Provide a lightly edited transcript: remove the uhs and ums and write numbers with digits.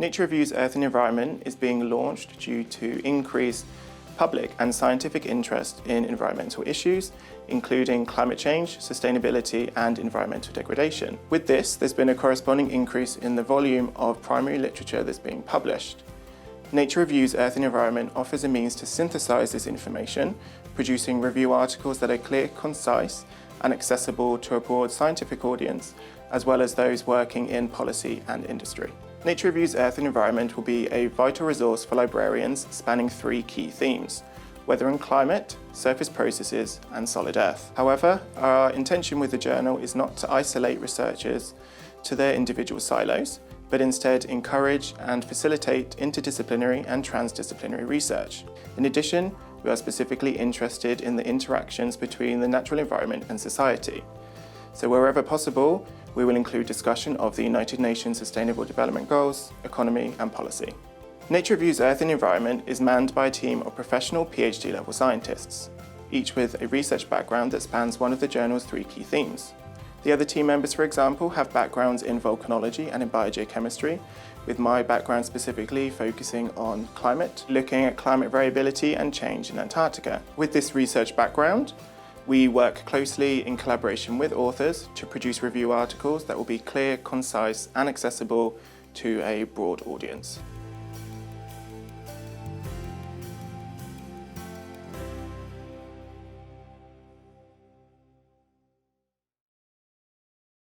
Nature Reviews Earth and Environment is being launched due to increased public and scientific interest in environmental issues, including climate change, sustainability, and environmental degradation. With this, there's been a corresponding increase in the volume of primary literature that's being published. Nature Reviews Earth and Environment offers a means to synthesize this information, producing review articles that are clear, concise, and accessible to a broad scientific audience, as well as those working in policy and industry. Nature Reviews Earth and Environment will be a vital resource for librarians spanning 3 key themes: weather and climate, surface processes, and solid earth. However, our intention with the journal is not to isolate researchers to their individual silos, but instead encourage and facilitate interdisciplinary and transdisciplinary research. In addition, we are specifically interested in the interactions between the natural environment and society. So wherever possible, we will include discussion of the United Nations Sustainable Development Goals, economy, and policy. Nature Reviews Earth and Environment is manned by a team of professional PhD-level scientists, each with a research background that spans one of the journal's 3 key themes. The other team members, for example, have backgrounds in volcanology and in biogeochemistry, with my background specifically focusing on climate, looking at climate variability and change in Antarctica. With this research background, we work closely in collaboration with authors to produce review articles that will be clear, concise, and accessible to a broad audience.